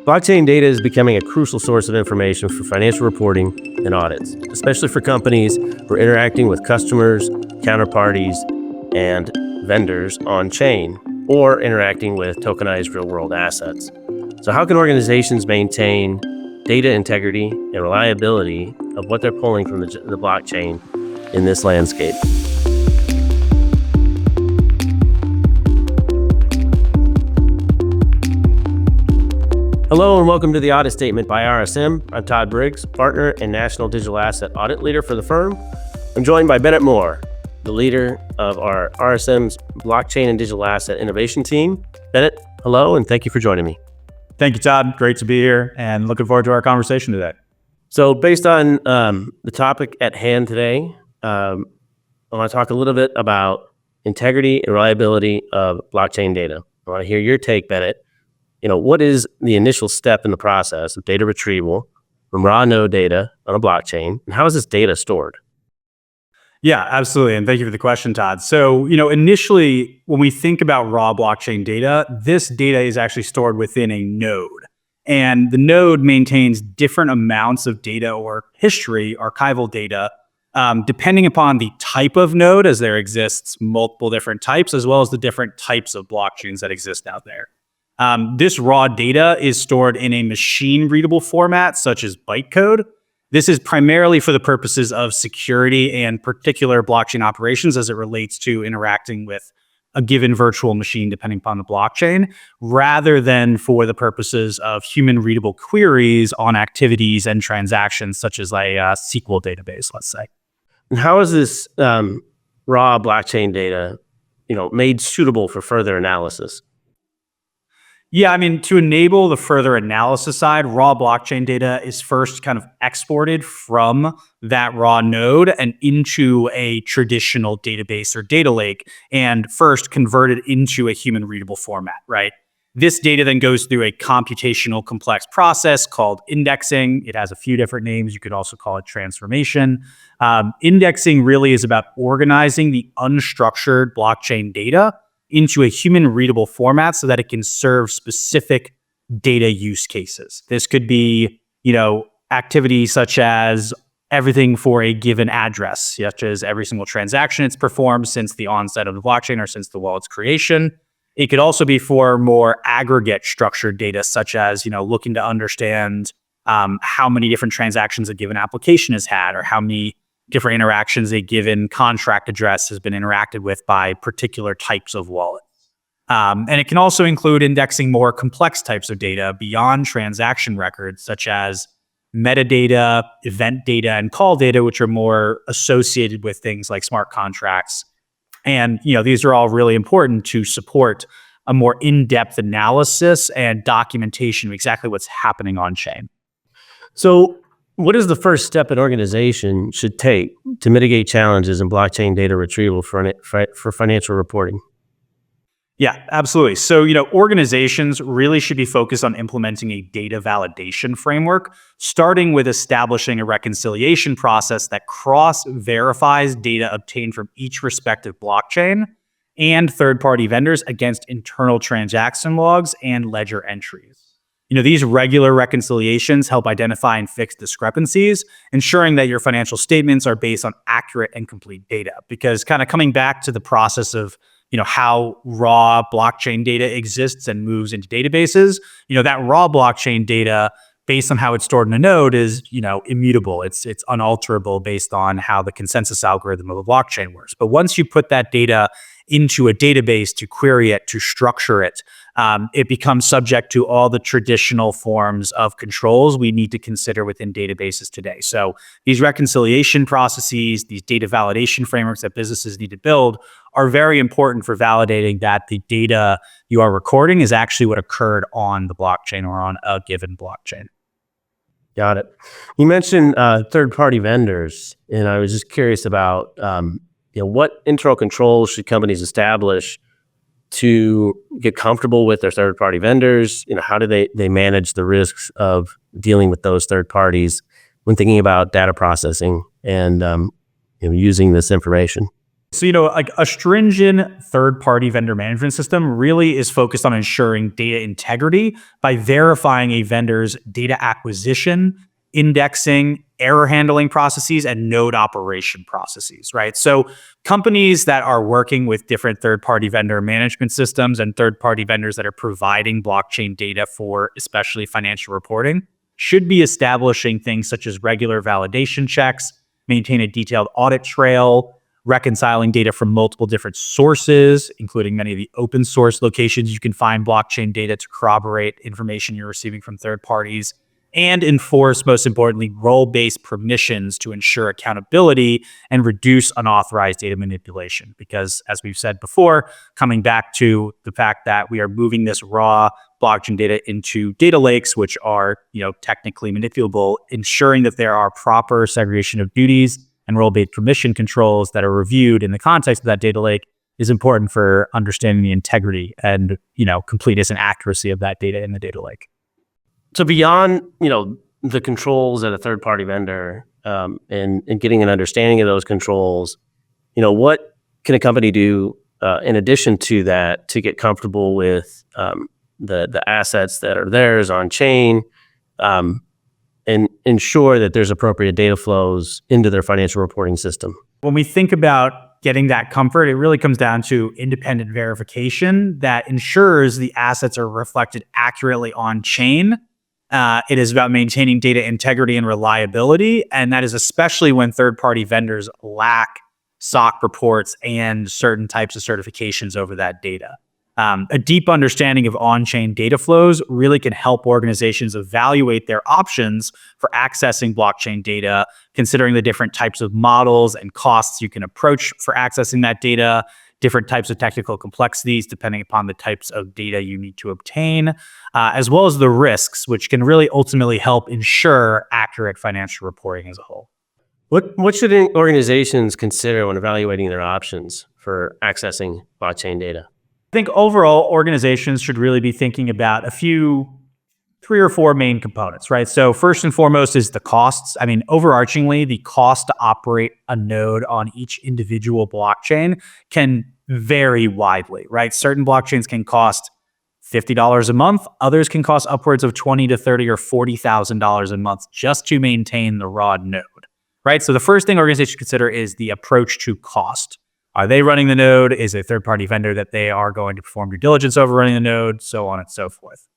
Blockchain data is becoming a crucial source of information for financial reporting and audits, especially for companies who are interacting with customers, counterparties, and vendors on chain, or interacting with tokenized real-world assets. So how can organizations maintain data integrity and reliability of what they're pulling from the blockchain in this landscape? Hello and welcome to the Audit Statement by RSM. I'm Todd Briggs, partner and national digital asset audit leader for the firm. I'm joined by Bennett Moore, the leader of our RSM's blockchain and digital asset innovation team. Bennett, hello, and thank you for joining me. Thank you, Todd. Great to be here and looking forward to our conversation today. So based on the topic at hand today, I want to talk a little bit about integrity and reliability of blockchain data. I want to hear your take, Bennett. What is the initial step in the process of data retrieval from raw node data on a blockchain, and how is this data stored? Yeah, absolutely. And thank you for the question, Todd. So, initially, when we think about raw blockchain data, this data is actually stored within a node. And the node maintains different amounts of data or history, archival data, depending upon the type of node, as there exists multiple different types, as well as the different types of blockchains that exist out there. This raw data is stored in a machine-readable format, such as bytecode. This is primarily for the purposes of security and particular blockchain operations as it relates to interacting with a given virtual machine, depending upon the blockchain, rather than for the purposes of human-readable queries on activities and transactions, such as a SQL database, let's say. And how is this raw blockchain data, made suitable for further analysis? Yeah, to enable the further analysis side, raw blockchain data is first kind of exported from that raw node and into a traditional database or data lake, and first converted into a human readable format, right? This data then goes through a computational complex process called indexing. It has a few different names. You could also call it transformation. Indexing really is about organizing the unstructured blockchain data into a human readable format so that it can serve specific data use cases. This could be, activities such as everything for a given address, such as every single transaction it's performed since the onset of the blockchain or since the wallet's creation. It could also be for more aggregate structured data, such as, looking to understand how many different transactions a given application has had, or how many different interactions a given contract address has been interacted with by particular types of wallets. And it can also include indexing more complex types of data beyond transaction records, such as metadata, event data, and call data, which are more associated with things like smart contracts. And these are all really important to support a more in-depth analysis and documentation of exactly what's happening on chain. So what is the first step an organization should take to mitigate challenges in blockchain data retrieval for financial reporting? Yeah, absolutely. So, organizations really should be focused on implementing a data validation framework, starting with establishing a reconciliation process that cross-verifies data obtained from each respective blockchain and third-party vendors against internal transaction logs and ledger entries. These regular reconciliations help identify and fix discrepancies, ensuring that your financial statements are based on accurate and complete data. Because kind of coming back to the process of, how raw blockchain data exists and moves into databases, that raw blockchain data, based on how it's stored in a node, is, immutable. It's unalterable based on how the consensus algorithm of a blockchain works. But once you put that data into a database to query it, to structure it, it becomes subject to all the traditional forms of controls we need to consider within databases today. So these reconciliation processes, these data validation frameworks that businesses need to build are very important for validating that the data you are recording is actually what occurred on the blockchain or on a given blockchain. Got it. You mentioned third-party vendors, and I was just curious about what internal controls should companies establish to get comfortable with their third-party vendors? How do they manage the risks of dealing with those third parties when thinking about data processing and using this information? So, like a stringent third-party vendor management system really is focused on ensuring data integrity by verifying a vendor's data acquisition, indexing, error handling processes, and node operation processes, right? So companies that are working with different third-party vendor management systems and third-party vendors that are providing blockchain data for especially financial reporting should be establishing things such as regular validation checks, maintain a detailed audit trail, reconciling data from multiple different sources, including many of the open source locations you can find blockchain data to corroborate information you're receiving from third parties, and enforce, most importantly, role-based permissions to ensure accountability and reduce unauthorized data manipulation. Because as we've said before, coming back to the fact that we are moving this raw blockchain data into data lakes, which are, technically manipulable, ensuring that there are proper segregation of duties and role-based permission controls that are reviewed in the context of that data lake is important for understanding the integrity and, completeness and accuracy of that data in the data lake. So beyond, the controls at a third-party vendor, and getting an understanding of those controls, what can a company do in addition to that to get comfortable with the assets that are theirs on chain, and ensure that there's appropriate data flows into their financial reporting system? When we think about getting that comfort, it really comes down to independent verification that ensures the assets are reflected accurately on chain. It is about maintaining data integrity and reliability, and that is especially when third-party vendors lack SOC reports and certain types of certifications over that data. A deep understanding of on-chain data flows really can help organizations evaluate their options for accessing blockchain data, considering the different types of models and costs you can approach for accessing that data, different types of technical complexities depending upon the types of data you need to obtain, as well as the risks, which can really ultimately help ensure accurate financial reporting as a whole. What should organizations consider when evaluating their options for accessing blockchain data? I think overall, organizations should really be thinking about three or four main components, right? So first and foremost is the costs. I mean, overarchingly, the cost to operate a node on each individual blockchain can vary widely, right? Certain blockchains can cost $50 a month. Others can cost upwards of $20 to $30 or $40,000 a month just to maintain the raw node, right? So the first thing organizations should consider is the approach to cost. Are they running the node? Is a third-party vendor that they are going to perform due diligence over running the node? So on and so forth.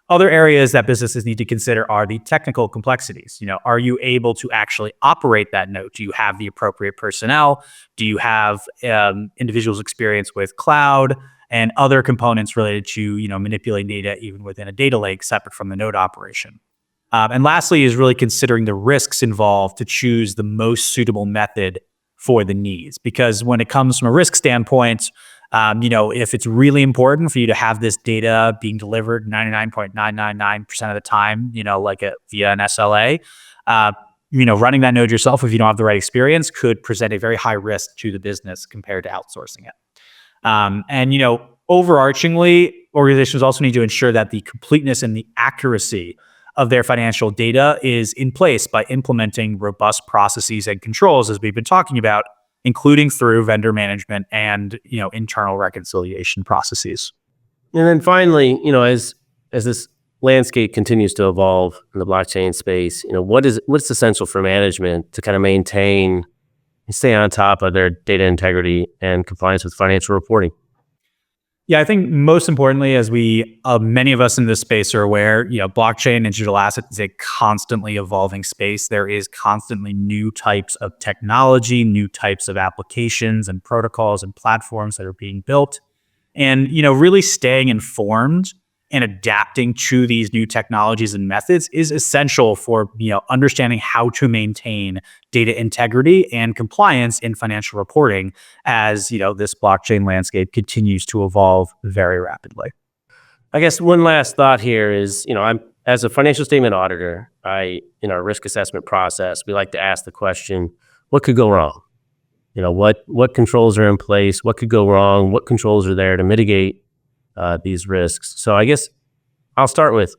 Other areas that businesses need to consider are the technical complexities. Are you able to actually operate that node? Do you have the appropriate personnel? Do you have individuals' experience with cloud and other components related to manipulating data even within a data lake separate from the node operation? And lastly is really considering the risks involved to choose the most suitable method for the needs. Because when it comes from a risk standpoint, if it's really important for you to have this data being delivered 99.999% of the time, via an SLA, running that node yourself, if you don't have the right experience, could present a very high risk to the business compared to outsourcing it. Overarchingly, organizations also need to ensure that the completeness and the accuracy of their financial data is in place by implementing robust processes and controls, as we've been talking about, including through vendor management and internal reconciliation processes. And then finally, as this landscape continues to evolve in the blockchain space, what's essential for management to kind of maintain and stay on top of their data integrity and compliance with financial reporting? Yeah, I think most importantly, as many of us in this space are aware, blockchain and digital assets is a constantly evolving space. There is constantly new types of technology, new types of applications and protocols and platforms that are being built. And, really staying informed and adapting to these new technologies and methods is essential for, understanding how to maintain data integrity and compliance in financial reporting as, this blockchain landscape continues to evolve very rapidly. I guess one last thought here is, I'm as a financial statement auditor, in our risk assessment process, we like to ask the question, what could go wrong? What controls are in place? What could go wrong? What controls are there to mitigate these risks? So I guess I'll start with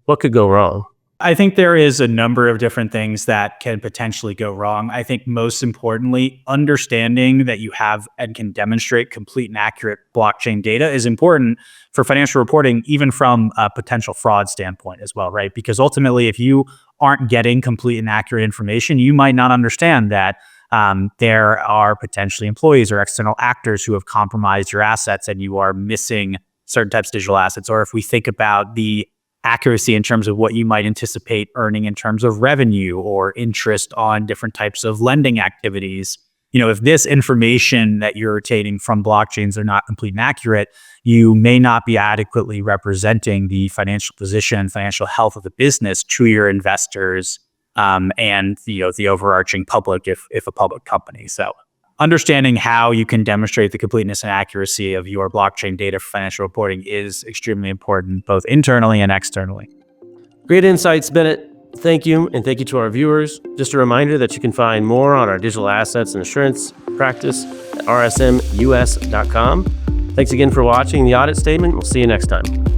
what could go wrong. I think there is a number of different things that can potentially go wrong. I think most importantly, understanding that you have and can demonstrate complete and accurate blockchain data is important for financial reporting, even from a potential fraud standpoint as well, right? Because ultimately, if you aren't getting complete and accurate information, you might not understand that there are potentially employees or external actors who have compromised your assets and you are missing certain types of digital assets. Or if we think about the accuracy in terms of what you might anticipate earning in terms of revenue or interest on different types of lending activities. If this information that you're obtaining from blockchains are not complete and accurate, you may not be adequately representing the financial position, financial health of the business to your investors and the overarching public if a public company. So understanding how you can demonstrate the completeness and accuracy of your blockchain data for financial reporting is extremely important, both internally and externally. Great insights, Bennett. Thank you, and thank you to our viewers. Just a reminder that you can find more on our digital assets and assurance practice at rsmus.com. Thanks again for watching the Audit Statement. We'll see you next time.